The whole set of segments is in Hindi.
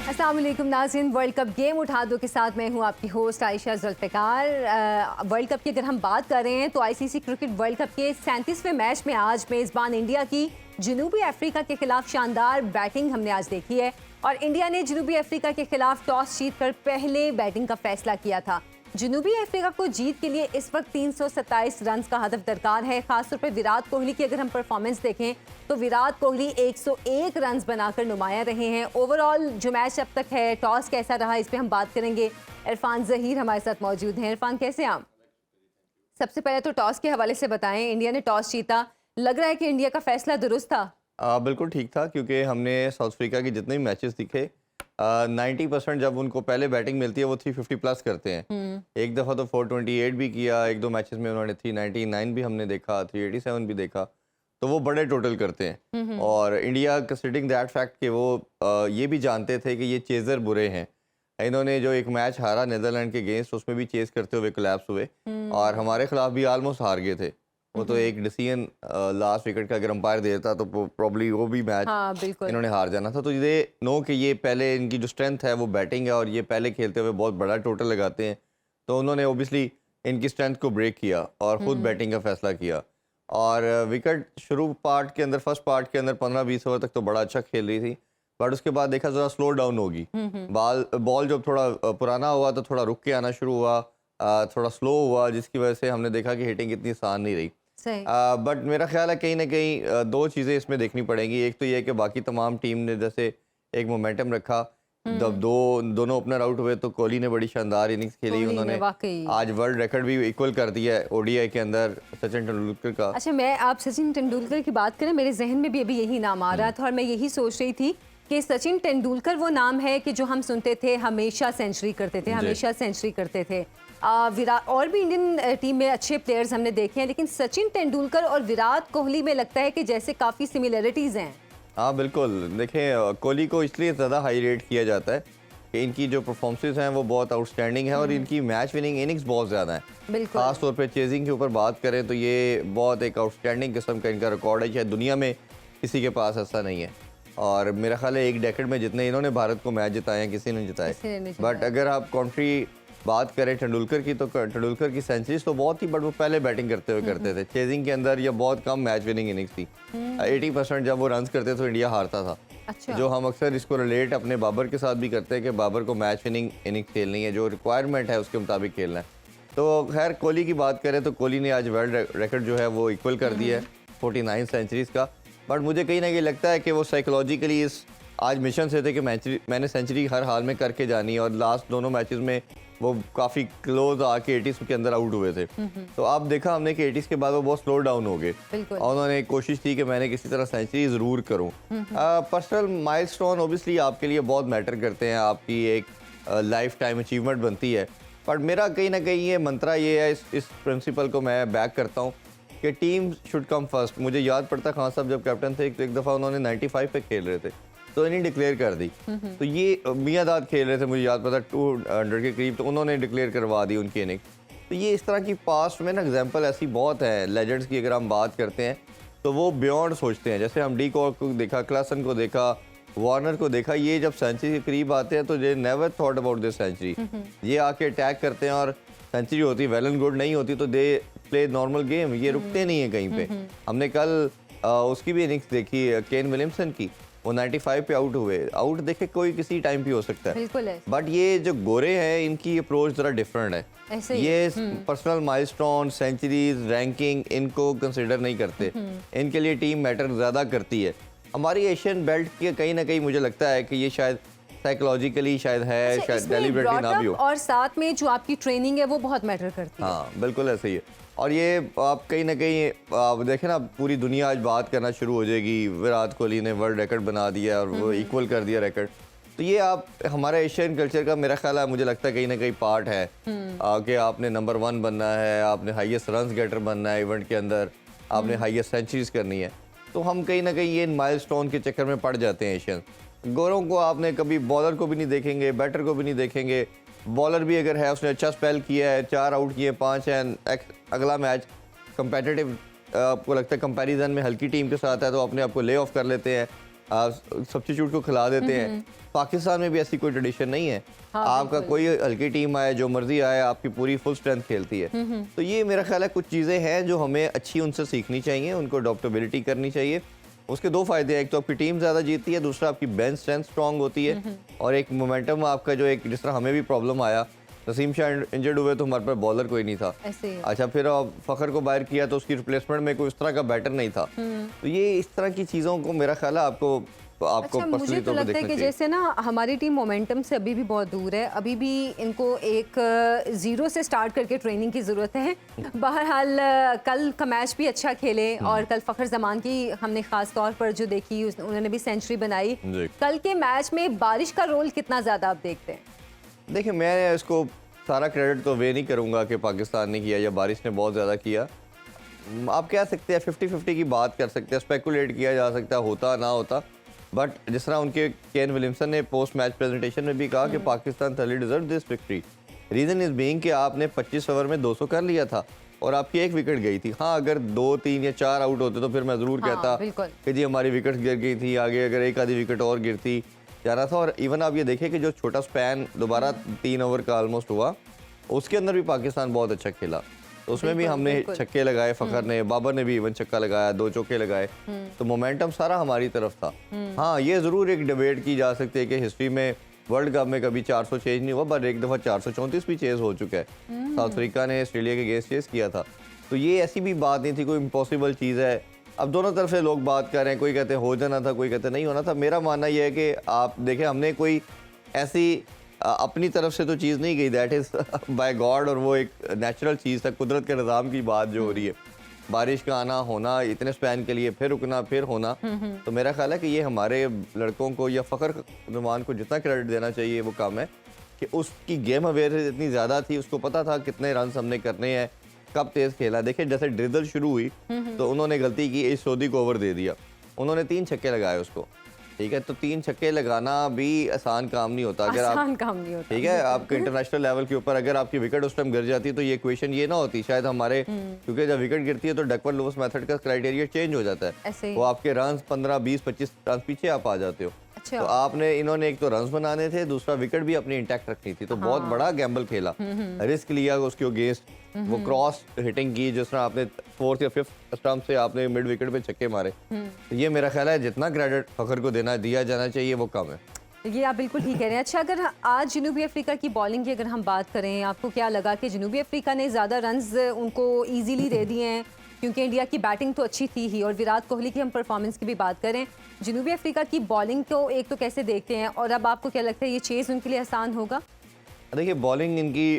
अस्सलाम वालेकुम नाज़रीन, वर्ल्ड कप गेम उठा दो के साथ मैं हूं आपकी host Ayesha Zulfiqar. World cup की अगर हम बात कर रहे हैं तो आईसीसी क्रिकेट वर्ल्ड कप के 37वें मैच में आज मेज़बान इंडिया की जनूबी अफ्रीका के खिलाफ शानदार बैटिंग हमने आज देखी है और इंडिया ने जनूबी अफ्रीका के खिलाफ टॉस जीतकर पहले बैटिंग का फैसला किया था। जनूबी अफ्रीका को जीत के लिए इस वक्त 327 रन का हदफ दरकार है। खासतौर पर विराट कोहली की अगर हम परफॉर्मेंस देखें तो विराट कोहली 101 रन बनाकर नुमाया रहे हैं। ओवरऑल जो मैच अब तक है, टॉस कैसा रहा, इस पे हम बात करेंगे। इरफान ज़हीर हमारे साथ मौजूद हैं। इरफान, कैसे आप? सबसे पहले तो टॉस के हवाले से बताएं, इंडिया ने टॉस जीता, लग रहा है कि इंडिया का फैसला दुरुस्त था? बिल्कुल ठीक था, क्योंकि हमने साउथ अफ्रीका के जितने भी मैचेस दिखे 90% जब उनको पहले बैटिंग मिलती है वो 350 प्लस करते हैं। एक दफ़ा तो 428 भी किया, एक दो मैचेस में उन्होंने 399 भी हमने देखा, 387 भी देखा, तो वो बड़े टोटल करते हैं। और इंडिया कंसिडरिंग दैट फैक्ट कि वो ये भी जानते थे कि ये चेज़र बुरे हैं। इन्होंने जो एक मैच हारा नीदरलैंड के अगेंस्ट, उसमें भी चेज़ करते हुए कोलैप्स हुए और हमारे खिलाफ भी ऑलमोस्ट हार गए थे। वो तो एक डिसीजन लास्ट विकेट का अगर अंपायर दे देता तो प्रॉब्ली वो भी मैच इन्होंने हार जाना था। तो ये नो कि ये पहले इनकी जो स्ट्रेंथ है वो बैटिंग है और ये पहले खेलते हुए बहुत बड़ा टोटल लगाते हैं, तो उन्होंने ओबियसली इनकी स्ट्रेंथ को ब्रेक किया और ख़ुद बैटिंग का फैसला किया। और विकेट शुरू पार्ट के अंदर, फर्स्ट पार्ट के अंदर 15-20 ओवर तक तो बड़ा अच्छा खेल रही थी, बट उसके बाद देखा ज़रा स्लो डाउन होगी। बॉल जब थोड़ा पुराना हुआ तो थोड़ा रुक के आना शुरू हुआ, थोड़ा स्लो हुआ, जिसकी वजह से हमने देखा कि हिटिंग इतनी आसान नहीं रही। बट मेरा ख्याल है कहीं ना कहीं दो चीज़ें इसमें देखनी पड़ेंगी। एक तो ये है कि बाकी तमाम टीम ने जैसे एक मोमेंटम रखा, जब दोनों ओपनर आउट हुए तो कोहली ने बड़ी शानदार इनिंग्स खेली। उन्होंने आज वर्ल्ड रिकॉर्ड भी इक्वल कर दिया है ओडीआई के अंदर सचिन तेंदुलकर का। अच्छा, मैं आप सचिन तेंदुलकर की बात करें, मेरे जहन में भी अभी यही नाम आ रहा था और मैं यही सोच रही थी कि सचिन तेंदुलकर वो नाम है कि जो हम सुनते थे हमेशा सेंचुरी करते थे, हमेशा सेंचुरी करते थे। विराट और भी इंडियन टीम में अच्छे प्लेयर्स हमने देखे हैं, लेकिन सचिन तेंदुलकर और विराट कोहली में लगता है कि जैसे काफ़ी सिमिलरिटीज़ हैं। हाँ बिल्कुल, देखें कोहली को इसलिए ज़्यादा हाई रेट किया जाता है कि इनकी जो परफॉर्मेंसेस हैं वो बहुत आउटस्टैंडिंग है और इनकी मैच विनिंग इनिंग्स बहुत ज़्यादा है। खास तौर पे चेजिंग के ऊपर बात करें तो ये बहुत एक आउटस्टैंडिंग किस्म का इनका रिकॉर्ड है, शायद दुनिया में किसी के पास ऐसा नहीं है। और मेरा ख्याल है एक डेकेड में जितने इन्होंने भारत को मैच जिताए हैं किसी ने जिताए। बट अगर आप कंट्री बात करें तेंदुलकर की, तो तेंदुलकर की सेंचुरीज तो बहुत ही, बट वो पहले बैटिंग करते हुए करते थे चेजिंग के अंदर, या बहुत कम मैच विनिंग इनिंग्स थी। 80% जब वो रन करते तो इंडिया हारता था। अच्छा। जो हम अक्सर इसको रिलेट अपने बाबर के साथ भी करते हैं कि बाबर को मैच विनिंग इनिंग्स खेलनी है, जो रिक्वायरमेंट है उसके मुताबिक खेलना है। तो खैर कोहली की बात करें तो कोहली ने आज वर्ल्ड रिकॉर्ड जो है वो इक्वल कर दिया है 49 सेंचुरीज का। बट मुझे कहीं ना कहीं लगता है कि वो साइकोलॉजिकली इस आज मिशन से थे कि मैंने सेंचुरी हर हाल में करके जानी है, और लास्ट दोनों मैचेस में वो काफ़ी क्लोज आके 80s के अंदर आउट हुए थे। तो अब देखा हमने कि 80s के बाद वो बहुत स्लो डाउन हो गए और उन्होंने कोशिश की कि मैंने किसी तरह सेंचुरी ज़रूर करूं। पर्सनल माइलस्टोन ओबियसली आपके लिए बहुत मैटर करते हैं, आपकी एक लाइफ टाइम अचीवमेंट बनती है। बट मेरा कहीं ना कहीं ये मंत्रा ये है, इस प्रिंसिपल को मैं बैक करता हूँ कि टीम शुड कम फर्स्ट। मुझे याद पड़ता खान साहब जब कैप्टन थे तो एक दफ़ा उन्होंने 95 पे खेल रहे थे तो इन्हें डिक्लेयर कर दी। तो ये मियाँदाद खेल रहे थे, मुझे याद पता 200 के करीब, तो उन्होंने डिक्लेयर करवा दी उनकी इनिंग। तो ये इस तरह की पास्ट में ना एग्जांपल ऐसी बहुत है लेजेंड्स की। अगर हम बात करते हैं तो वो बियॉन्ड सोचते हैं। जैसे हम डी कॉक को देखा, क्लासन को देखा, वार्नर को देखा, ये जब सेंचुरी के करीब आते हैं तो they never thought about this century. ये आके अटैक करते हैं और सेंचुरी होती वेल एंड गुड, नहीं होती तो दे प्ले नॉर्मल गेम। ये रुकते नहीं है कहीं पे। हमने कल उसकी भी इनिंग्स देखी केन विलियमसन की, वो 95 पे आउट हुए। आउट देखे कोई किसी टाइम पे हो सकता है, बट ये जो गोरे हैं इनकी अप्रोच जरा डिफरेंट है। ये पर्सनल माइलस्टोन, सेंचुरीज, रैंकिंग इनको कंसिडर नहीं करते। इनके लिए टीम मैटर ज़्यादा करती है। हमारी एशियन बेल्ट की कहीं ना कहीं मुझे लगता है कि ये शायद साइकोलॉजिकली शायद है, अच्छा, शायद डेलिबरेटली ना भी हो, और साथ में जो आपकी ट्रेनिंग है वो बहुत मैटर करती है। हाँ बिल्कुल ऐसे ही है। और ये आप कहीं ना कहीं आप देखें ना, पूरी दुनिया आज बात करना शुरू हो जाएगी विराट कोहली ने वर्ल्ड रिकॉर्ड बना दिया और वो इक्वल कर दिया रिकॉर्ड। तो ये आप हमारे एशियन कल्चर का मेरा ख्याल है, मुझे लगता है कहीं ना कहीं पार्ट है कि आपने नंबर 1 बनना है, आपने हाईएस्ट रन गेटर बनना है इवेंट के अंदर, आपने हाईएस्ट सेंचुरीज करनी है। तो हम कहीं ना कहीं ये माइलस्टोन के चक्कर में पड़ जाते हैं एशियन। गोरों को आपने कभी बॉलर को भी नहीं देखेंगे, बैटर को भी नहीं देखेंगे। बॉलर भी अगर है उसने अच्छा स्पेल किया है, 4 आउट किए, 5 हैं, अगला मैच कंपेटिटिव आपको लगता है कंपैरिजन में हल्की टीम के साथ है तो अपने आप को ले ऑफ कर लेते हैं। सब्स्टिट्यूट को खिला देते हैं। पाकिस्तान में भी ऐसी कोई ट्रेडिशन नहीं है। हाँ, आपका कोई हल्की टीम आए, जो मर्जी आए, आपकी पूरी फुल स्ट्रेंथ खेलती है। तो ये मेरा ख्याल है कुछ चीज़ें हैं जो हमें अच्छी उनसे सीखनी चाहिए, उनको अडॉप्टेबिलिटी करनी चाहिए। उसके दो फायदे हैं, एक तो आपकी टीम ज़्यादा जीतती है, दूसरा आपकी बेंच स्ट्रेंथ स्ट्रॉन्ग होती है, और एक मोमेंटम आपका जो एक, जिस तरह हमें भी प्रॉब्लम आया, नसीम शाह इंजर्ड हुए तो हमारे पास बॉलर कोई नहीं था। अच्छा, फिर फ़खर को बाहर किया तो उसकी रिप्लेसमेंट में कोई इस तरह का बैटर नहीं था। तो ये इस तरह की चीज़ों को मेरा ख्याल है आपको अच्छा, मुझे तो लगता है कि जैसे ना हमारी टीम मोमेंटम से अभी भी बहुत दूर है, अभी भी इनको एक ज़ीरो से स्टार्ट करके ट्रेनिंग की ज़रूरत है। बहरहाल कल का मैच भी अच्छा खेले, और कल फ़खर जमान की हमने ख़ास तौर पर जो देखी, उन्होंने भी सेंचुरी बनाई। कल के मैच में बारिश का रोल कितना ज़्यादा आप देखते हैं? देखिए, मैं इसको सारा क्रेडिट तो वे नहीं करूँगा कि पाकिस्तान ने किया या बारिश ने बहुत ज़्यादा किया। आप कह सकते हैं 50-50 की बात कर सकते हैं, स्पेकुलेट किया जा सकता है होता ना होता, बट जिस तरह उनके केन विलियमसन ने पोस्ट मैच प्रेजेंटेशन में भी कहा कि Pakistan thoroughly deserve this victory. Reason is being कि आपने 25 ओवर में 200 कर लिया था और आपकी एक विकेट गई थी। हाँ, अगर 2, 3 या 4 आउट होते तो फिर मैं ज़रूर कहता कि जी हमारी विकेट गिर गई थी, आगे अगर एक आधी विकेट और गिरती जाना था। और इवन आप ये देखें कि जो छोटा स्पैन दोबारा 3 ओवर का ऑलमोस्ट हुआ, उसके अंदर भी पाकिस्तान बहुत अच्छा खेला। तो उसमें भी हमने छक्के लगाए, फ़खर ने, बाबर ने भी इवन छक्का लगाया, 2 चौके लगाए, तो मोमेंटम सारा हमारी तरफ था। हाँ, ये ज़रूर एक डिबेट की जा सकती है कि हिस्ट्री में वर्ल्ड कप में कभी 400 चेज नहीं हुआ, बट एक दफ़ा 434 भी चेज हो चुका है। साउथ अफ्रीका ने ऑस्ट्रेलिया के अगेंस्ट चेज किया था, तो ये ऐसी भी बात नहीं थी, कोई इम्पॉसिबल चीज़ है। अब दोनों तरफ से लोग बात कर रहे हैं, कोई कहते हैं हो जाना था, कोई कहते नहीं होना था। मेरा मानना यह है कि आप देखें, हमने कोई ऐसी अपनी तरफ से तो चीज़ नहीं गई, दैट इज़ बाय गॉड, और वो एक नेचुरल चीज़ था, कुदरत के निज़ाम की बात जो हो रही है। बारिश का आना होना, इतने स्पैन के लिए फिर रुकना फिर होना, तो मेरा ख्याल है कि ये हमारे लड़कों को या फ़खर नुमान को जितना क्रेडिट देना चाहिए वो कम है, कि उसकी गेम अवेयरनेस इतनी ज़्यादा थी, उसको पता था कितने रन हमने करने हैं, कब तेज़ खेला। देखिए, जैसे ड्रिजल शुरू हुई तो उन्होंने गलती की, इस सोदी को ओवर दे दिया, उन्होंने 3 छक्के लगाए उसको, ठीक है। तो 3 छक्के लगाना भी आसान काम नहीं होता। अगर आप ठीक है, आपके इंटरनेशनल लेवल के ऊपर अगर आपकी विकेट उस टाइम गिर जाती तो ये इक्वेशन ये ना होती शायद हमारे, क्योंकि जब विकेट गिरती है तो डकवर्थ लुईस मेथड का क्राइटेरिया चेंज हो जाता है, वो आपके रन 15, 20, 25 रन पीछे आप आ जाते हो। तो आपने, इन्होंने एक तो रन बनाने थे, दूसरा विकेट भी अपनी इंटैक्ट रखनी थी, तो बहुत बड़ा गैम्बल खेला, रिस्क लिया उसके अगेंस्ट, वो क्रॉस हिटिंग की, जिस तरह आपने 4th या 5th स्टंप से आपने मिड विकेट पे छक्के मारे। तो ये मेरा ख्याल है जितना क्रेडिट फ़खर को दिया जाना चाहिए वो कम है। ये आप बिल्कुल ठीक कह रहे हैं। अच्छा, अगर आज जनूबी अफ्रीका की बॉलिंग की अगर हम बात करें, आपको क्या लगा कि जनूबी अफ्रीका ने ज़्यादा रन्स उनको ईजीली दे दिए हैं, क्योंकि इंडिया की बैटिंग तो अच्छी थी ही, और विराट कोहली की हम परफॉर्मेंस की भी बात करें, जनूबी अफ्रीका की बॉलिंग को एक तो कैसे देखते हैं, और अब आपको क्या लगता है ये चेज़ उनके लिए आसान होगा? देखिए, बॉलिंग इनकी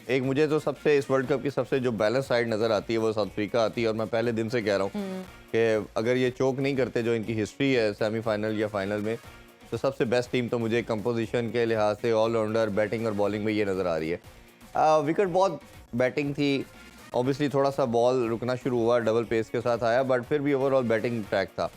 एक, मुझे तो सबसे इस वर्ल्ड कप की सबसे जो बैलेंस साइड नज़र आती है वो साउथ अफ्रीका आती है, और मैं पहले दिन से कह रहा हूँ कि अगर ये चोक नहीं करते, जो इनकी हिस्ट्री है सेमीफाइनल या फाइनल में, तो सबसे बेस्ट टीम तो मुझे कंपोजिशन के लिहाज से ऑलराउंडर बैटिंग और बॉलिंग में ये नज़र आ रही है। विकेट बहुत बैटिंग थी, ऑब्वियसली थोड़ा सा बॉल रुकना शुरू हुआ, डबल पेस के साथ आया, बट फिर भी ओवरऑल बैटिंग ट्रैक था।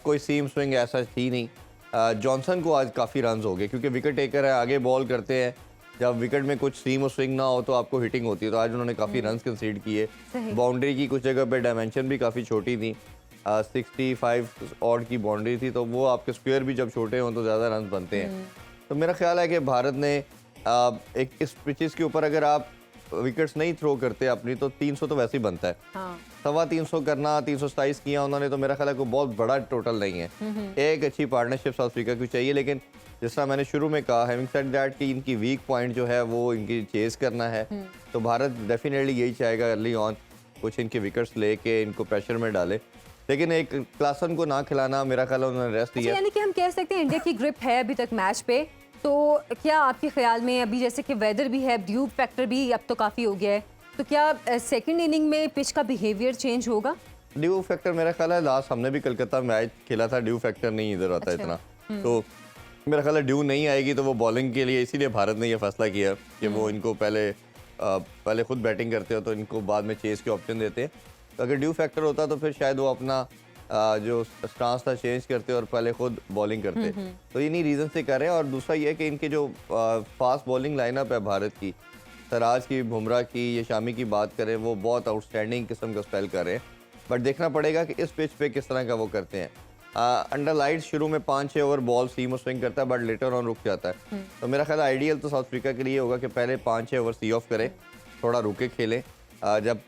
कोई सीम स्विंग ऐसा थी नहीं। जॉनसन को आज काफ़ी रन हो गए, क्योंकि विकेट टेकर है, आगे बॉल करते हैं, जब विकेट में कुछ सीम और स्विंग ना हो तो आपको हिटिंग होती है, तो आज उन्होंने काफ़ी रन कंसीड किए। बाउंड्री की कुछ जगह पे डायमेंशन भी काफ़ी छोटी थी, 65 ऑड की बाउंड्री थी, तो वो आपके स्क्वायर भी जब छोटे हों तो ज़्यादा रन बनते हैं। तो मेरा ख्याल है कि भारत ने एक इस पिचेस के ऊपर अगर आप विकेट्स नहीं थ्रो करते अपनी, तो 300 तो वैसे ही बनता है। हाँ। 325 करना, 327 किया उन्होंने, तो मेरा ख्याल है कोई बहुत बड़ा टोटल नहीं है। एक अच्छी पार्टनरशिप साउथ अफ्रीका की चाहिए, लेकिन जिस तरह मैंने शुरू में कहा, हैविंग सेड दैट, कि इनकी वीक पॉइंट जो है वो इनकी चेज करना है, तो भारत डेफिनेटली यही चाहेगा अर्ली ऑन कुछ इनके विकेट्स लेके इनको प्रेशर में डाले, लेकिन एक क्लासन को ना खिलाना, मेरा ख्याल है उन्होंने रेस्ट दिया। यानी कि हम कह सकते हैं इंडिया की ग्रिप है अभी तक मैच पे, तो क्या आपके ख्याल में अभी जैसे कि वेदर भी है, ड्यू फैक्टर भी अब तो काफ़ी हो गया है, तो क्या सेकंड इनिंग में पिच का बिहेवियर चेंज होगा? ड्यू फैक्टर मेरा ख्याल है, लास्ट हमने भी कलकत्ता मैच खेला था, ड्यू फैक्टर नहीं इधर आता इतना, तो मेरा ख्याल है ड्यू नहीं आएगी, तो वो बॉलिंग के लिए, इसीलिए भारत ने ये फैसला किया कि वो इनको पहले खुद बैटिंग करते हो तो इनको बाद में चेस के ऑप्शन देते हैं। तो अगर ड्यू फैक्टर होता तो फिर शायद वो अपना जो स्टांस था चेंज करते और पहले खुद बॉलिंग करते। तो इन्हीं रीज़न से कर रहे हैं। और दूसरा ये है कि इनके जो फास्ट बॉलिंग लाइनअप है भारत की, सराज की, बुमराह की, या शामी की बात करें, वो बहुत आउटस्टैंडिंग किस्म का स्पेल कर रहे हैं, बट देखना पड़ेगा कि इस पिच पे किस तरह का वो करते हैं। अंडर लाइट शुरू में 5-6 ओवर बॉल सीम और स्विंग करता है, बट लेटर ऑन रुक जाता है। तो मेरा ख्याल आइडियल तो साउथ अफ्रीका के लिए होगा कि पहले 5-6 ओवर सी ऑफ करें, थोड़ा रुके खेलें, जब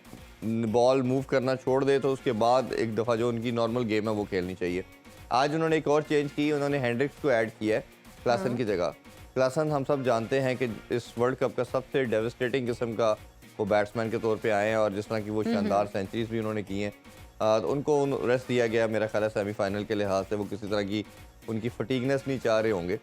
बॉल मूव करना छोड़ दे तो उसके बाद एक दफ़ा जो उनकी नॉर्मल गेम है वो खेलनी चाहिए। आज उन्होंने एक और चेंज की, उन्होंने हेंड्रिक्स को ऐड किया है क्लासन की जगह। क्लासन हम सब जानते हैं कि इस वर्ल्ड कप का सबसे डेविस्टेटिंग किस्म का वो बैट्समैन के तौर पे आए हैं, और जिस तरह की वो शानदार सेंचुरीज भी उन्होंने की हैं, तो उनको रेस्ट दिया गया मेरा ख्याल है सेमीफाइनल के लिहाज से। वो किसी तरह की उनकी फटीगनेस नहीं चाह रहे होंगे।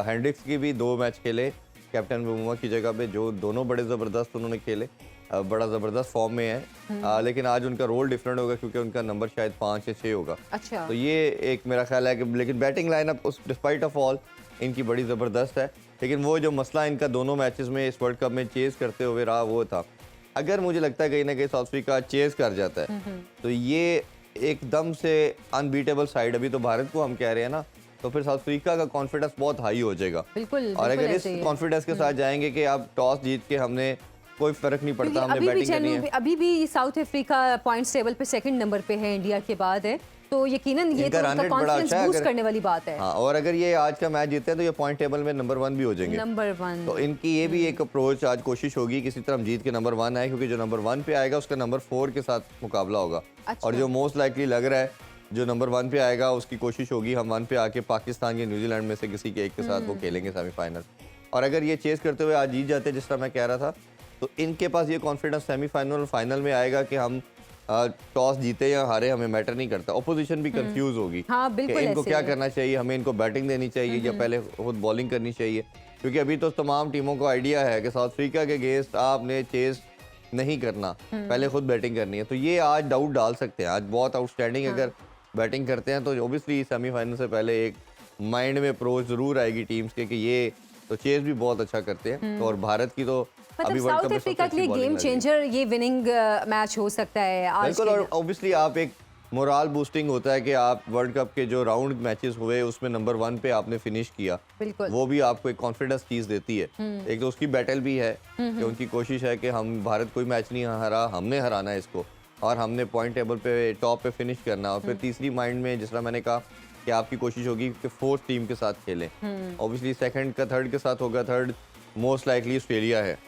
हेंड्रिक्स की भी 2 मैच खेले कैप्टन बुमा की जगह पे, जो दोनों बड़े ज़बरदस्त उन्होंने खेले, बड़ा ज़बरदस्त फॉर्म में है। लेकिन आज उनका रोल डिफरेंट होगा क्योंकि उनका नंबर शायद 5 या 6 होगा। अच्छा। तो ये एक मेरा ख्याल है कि लेकिन बैटिंग लाइनअप उस डिस्पाइट ऑफ ऑल इनकी बड़ी ज़बरदस्त है। लेकिन वो जो मसला इनका दोनों मैचेस में इस वर्ल्ड कप में चेज़ करते हुए रहा वो था, अगर मुझे लगता है कहीं ना कहीं साउथ अफ्रीका चेज़ कर जाता है तो ये एकदम से अनबीटेबल साइड, अभी तो भारत को हम कह रहे हैं ना, तो फिर साउथ अफ्रीका का कॉन्फिडेंस बहुत हाई हो जाएगा। बिल्कुल, और अगर इस ऐसे ही है। कॉन्फिडेंस के साथ जाएंगे कि आप टॉस जीत के हमने कोई फर्क नहीं पड़ता, हमने अभी भी बैटिंग करनी है। अभी भी साउथ अफ्रीका पॉइंट्स टेबल पे सेकंड नंबर पे है, इंडिया के बाद है, तो यकीनन ये इनका तो रन उनका रेट बड़ा कॉन्फिडेंस अच्छा है, बूस्ट अगर- करने वाली बात है। हाँ, और अगर ये आज का मैच जीतते हैं तो ये पॉइंट टेबल में नंबर 1 भी हो जाएंगे। नंबर 1 तो इनकी ये भी एक अप्रोच आज कोशिश होगी किसी तरह हम जीत के नंबर 1 आए, क्योंकि जो नंबर 1 पे आएगा उसका नंबर 4 के साथ मुकाबला होगा। अच्छा। और जो मोस्ट लाइकली लग रहा है जो नंबर 1 पे आएगा उसकी कोशिश होगी हम 1 पे आके पाकिस्तान या न्यूजीलैंड में से किसी के एक के साथ वो खेलेंगे सेमीफाइनल। और अगर ये चेस करते हुए आज जीत जाते हैं जिस तरह मैं कह रहा था, तो इनके पास ये कॉन्फिडेंस सेमीफाइनल और फाइनल में आएगा कि हम टॉस जीते या हारे हमें मैटर नहीं करता। ओपोजिशन भी कंफ्यूज होगी हाँ, कि बिल्कुल इनको ऐसे क्या ही है। करना चाहिए, हमें इनको बैटिंग देनी चाहिए या पहले खुद बॉलिंग करनी चाहिए, क्योंकि अभी तो तमाम टीमों को आइडिया है कि साउथ अफ्रीका के अगेंस्ट आपने चेस नहीं करना, पहले खुद बैटिंग करनी है। तो ये आज डाउट डाल सकते हैं, आज बहुत आउटस्टैंडिंग अगर बैटिंग करते हैं तो ओबियसली सेमीफाइनल से पहले एक माइंड में अप्रोच जरूर आएगी टीम्स के कि ये तो चेस भी बहुत अच्छा करते हैं। तो और भारत की तो अभी मतलब वर्ल्ड कप साउथ में अफ्रीका सबसे के लिए अच्छी गेम bowling लग रही है। चेंजर ये विनिंग मैच हो सकता है आज बिल्कुल, के और लिए। ऑब्वियसली आप एक मोरल बूस्टिंग होता है कि आप वर्ल्ड कप के जो राउंड मैचेस हुए उसमें नंबर 1 पे आपने फिनिश किया, बिल्कुल। वो भी आपको एक कॉन्फिडेंस चीज़ देती है। एक तो उसकी बैटल भी है कि उनकी कोशिश है कि हम भारत कोई मैच नहीं हारा, हमने हराना है इसको और हमने पॉइंट टेबल पे टॉप पे फिनिश करना। और फिर तीसरी माइंड में जिस तरह मैंने कहा कि आपकी कोशिश होगी कि फोर्थ टीम के साथ खेलें। ऑब्वियसली सेकंड का थर्ड के साथ होगा, थर्ड मोस्ट लाइकली ऑस्ट्रेलिया है।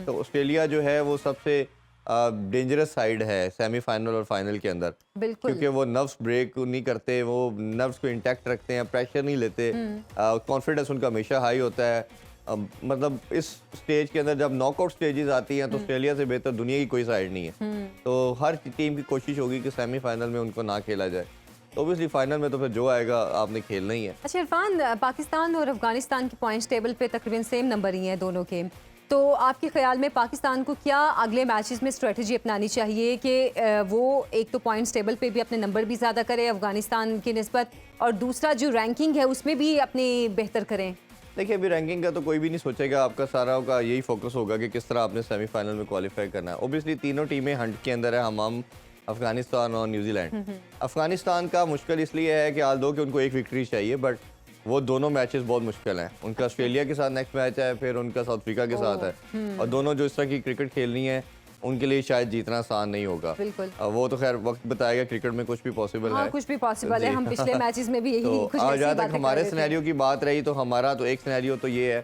तो ऑस्ट्रेलिया जो है वो सबसे डेंजरस साइड है सेमीफाइनल और फाइनल के अंदर, बिल्कुल। क्योंकि वो नर्व्स ब्रेक नहीं करते, वो नर्व्स को इंटैक्ट रखते हैं, प्रेशर नहीं लेते, कॉन्फिडेंस उनका हमेशा हाई होता है। मतलब इस स्टेज के अंदर जब नॉकआउट स्टेजेस आती हैं तो ऑस्ट्रेलिया से बेहतर दुनिया की कोई साइड नहीं है। तो हर टीम की कोशिश होगी कि सेमीफाइनल में उनको ना खेला जाए। तो ऑब्वियसली फाइनल में तो फिर जो आएगा आपने खेलना ही है। अच्छा इरफान, पाकिस्तान और अफगानिस्तान की पॉइंट्स टेबल पे तकरीबन सेम नंबर ही हैं दोनों के, तो आपके ख्याल में पाकिस्तान को क्या अगले मैचेस में स्ट्रेटजी अपनानी चाहिए कि वो एक तो पॉइंट्स टेबल पे भी अपने नंबर भी ज़्यादा करे अफगानिस्तान की निस्बत, और दूसरा जो रैंकिंग है उसमें भी अपनी बेहतर करें? देखिए, अभी रैंकिंग का तो कोई भी नहीं सोचेगा, आपका सारा का यही फोकस होगा कि किस तरह आपने सेमीफाइनल में क्वालिफाई करना है। ओबियसली तीनों टीमें हंट के अंदर है, हम अफगानिस्तान और न्यूजीलैंड। अफगानिस्तान का मुश्किल इसलिए है कि आल दो कि उनको एक विक्ट्री चाहिए, बट वो दोनों मैचेस बहुत मुश्किल हैं। उनका ऑस्ट्रेलिया के साथ नेक्स्ट मैच है, फिर उनका साउथ अफ्रीका के साथ है, और दोनों जो इस तरह की क्रिकेट खेलनी है उनके लिए शायद जीतना आसान नहीं होगा। बिल्कुल। वो तो खैर वक्त बताएगा, क्रिकेट में कुछ भी पॉसिबल हाँ, है। कुछ भी पॉसिबल है। जी। हम पिछले मैचेस में भी यही तो कुछ ऐसी जहाँ तक बातें कर हमारे रहे थे। सिनेरियो की बात रही, तो हमारा तो एक सिनेरियो तो ये है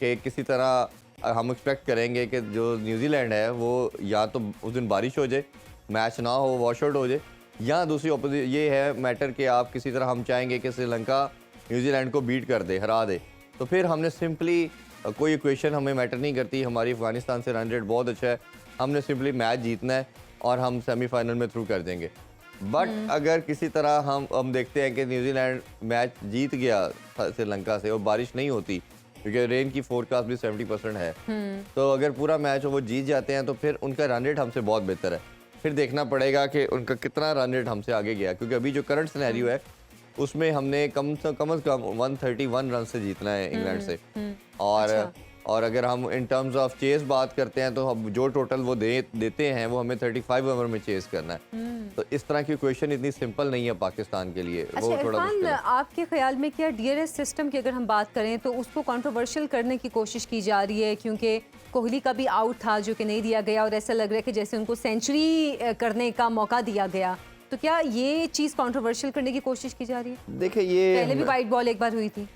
कि किसी तरह हम एक्सपेक्ट करेंगे कि जो न्यूजीलैंड है वो या तो उस दिन बारिश हो जाए, मैच ना हो, वॉश आउट हो जाए, या दूसरी ऑपोजिट ये है मैटर कि आप किसी तरह हम चाहेंगे कि श्रीलंका न्यूजीलैंड को बीट कर दे, हरा दे। तो फिर हमने सिंपली कोई इक्वेशन हमें मैटर नहीं करती, हमारी अफगानिस्तान से रन रेट बहुत अच्छा है, हमने सिंपली मैच जीतना है और हम सेमीफाइनल में थ्रू कर देंगे। बट अगर किसी तरह हम देखते हैं कि न्यूजीलैंड मैच जीत गया श्रीलंका से और बारिश नहीं होती, क्योंकि रेन की फोरकास्ट भी 70% है, तो अगर पूरा मैच वो जीत जाते हैं तो फिर उनका रन रेट हमसे बहुत बेहतर है। फिर देखना पड़ेगा कि उनका कितना रन रेट हमसे आगे गया, क्योंकि अभी जो करंट सिनेरियो है उसमें हमने कम से कम 131 रन से जीतना है इंग्लैंड से। और अगर हम इन टर्म्स ऑफ चेस बात करते हैं तो हम जो टोटल वो देते हैं वो हमें 35 ओवर में चेस करना है। तो इस तरह की क्वेश्चन इतनी सिंपल नहीं है पाकिस्तान के लिए। अच्छा वो थोड़ा इरफान, मुश्किल है। आपके ख्याल में क्या डीआरएस सिस्टम की अगर हम बात करें तो उसको कंट्रोवर्शियल करने की कोशिश की जा रही है, क्योंकि कोहली का भी आउट था जो कि नहीं दिया गया और ऐसा लग रहा है कि जैसे उनको सेंचुरी करने का मौका दिया गया, तो क्या ये चीज़ कंट्रोवर्शियल करने की कोशिश की जा रही है? देखिए ये पहले भी वाइट बॉल एक बार हुई थी।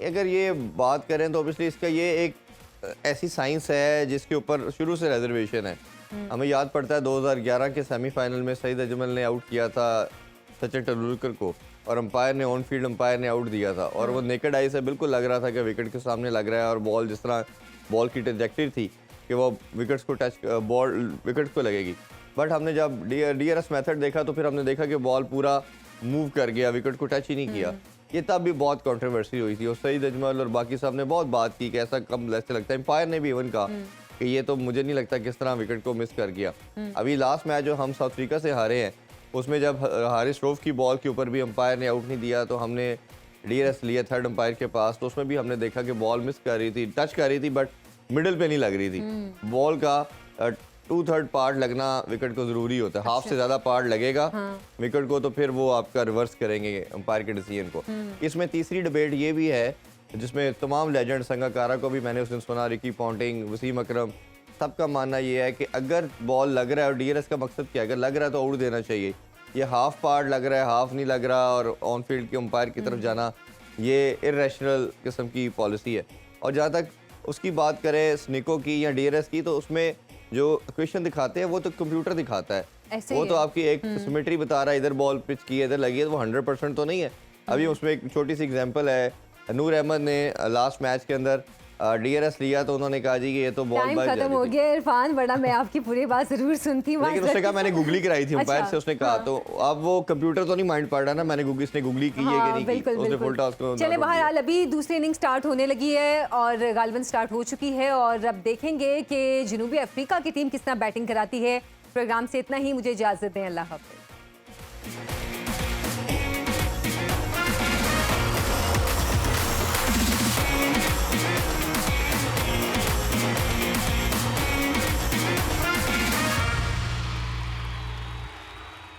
अगर ये बात करें तो ऑब्वियसली इसका ये एक ऐसी साइंस है जिसके ऊपर शुरू से रिजर्वेशन है। हमें याद पड़ता है 2011 के सेमीफाइनल में सईद अजमल ने आउट किया था सचिन तेंदुलकर को और अंपायर ने ऑन फील्ड अंपायर ने आउट दिया था और वो नेकेड आई से बिल्कुल लग रहा था कि विकेट के सामने लग रहा है और बॉल जिस तरह बॉल की ट्रैजेक्टरी थी कि वो विकेट्स को टच बॉल विकेट को लगेगी। बट हमने जब DRS मेथड देखा तो फिर हमने देखा कि बॉल पूरा मूव कर गया, विकेट को टच ही नहीं किया। ये तब भी बहुत कंट्रोवर्सी हुई थी और सईद अजमल और बाकी सब ने बहुत बात की कि ऐसा कब ऐसे लगता है। एम्पायर ने भी इवन कहा कि ये तो मुझे नहीं लगता किस तरह विकेट को मिस कर गया। अभी लास्ट मैच जो हम साउथ अफ्रीका से हारे हैं उसमें जब हारिस रऊफ की बॉल के ऊपर भी अंपायर ने आउट नहीं दिया तो हमने DRS लिया थर्ड अंपायर के पास, तो उसमें भी हमने देखा कि बॉल मिस कर रही थी, टच कर रही थी बट मिडिल पे नहीं लग रही थी। बॉल का 2/3 पार्ट लगना विकेट को जरूरी होता है। हाफ से ज्यादा पार्ट लगेगा विकेट को तो फिर वो आपका रिवर्स करेंगे अंपायर के डिसीजन को। इसमें तीसरी डिबेट ये भी है जिसमें तमाम लेजेंड संगाकारा को भी मैंने उस दिन सुना, रिकी पॉन्टिंग, वसीम अकरम, सबका मानना ये है कि अगर बॉल लग रहा है और DRS का मकसद क्या है, अगर लग रहा है तो आउट देना चाहिए। ये हाफ पार्ट लग रहा है, हाफ नहीं लग रहा और ऑन फील्ड के अंपायर की तरफ जाना ये इर्रेशनल किस्म की पॉलिसी है। और जहाँ तक उसकी बात करें स्निको की या DRS की, तो उसमें जो क्वेश्चन दिखाते हैं वो तो कंप्यूटर दिखाता है, वो तो आपकी एक सिमेट्री बता रहा है, इधर बॉल पिच की है इधर लगी है, वो 100% तो नहीं है। अभी उसमें एक छोटी सी एग्जांपल है, नूर अहमद ने लास्ट मैच के अंदर DRS लिया तो उन्होंने कहा जी कि ये तो बॉल टाइम खत्म हो गया इरफान, वरना मैं आपकी पूरी बात जरूर सुनती। लेकिन उसने कहा मैंने गूगली कराई थी अंपायर से, उसने कहा तो अब वो कंप्यूटर तो नहीं माइंड पड़ रहा ना, मैंने इसने गूगली की है कि नहीं की, उसने फुल टॉस को। चले बहरहाल अभी दूसरी इनिंग स्टार्ट होने लगी है और गालिबन स्टार्ट हो चुकी है और अब देखेंगे कि जनूबी अफ्रीका की टीम किस तरह बैटिंग कराती है। प्रोग्राम से इतना ही, मुझे इजाजत दें, अल्लाह हाफिज।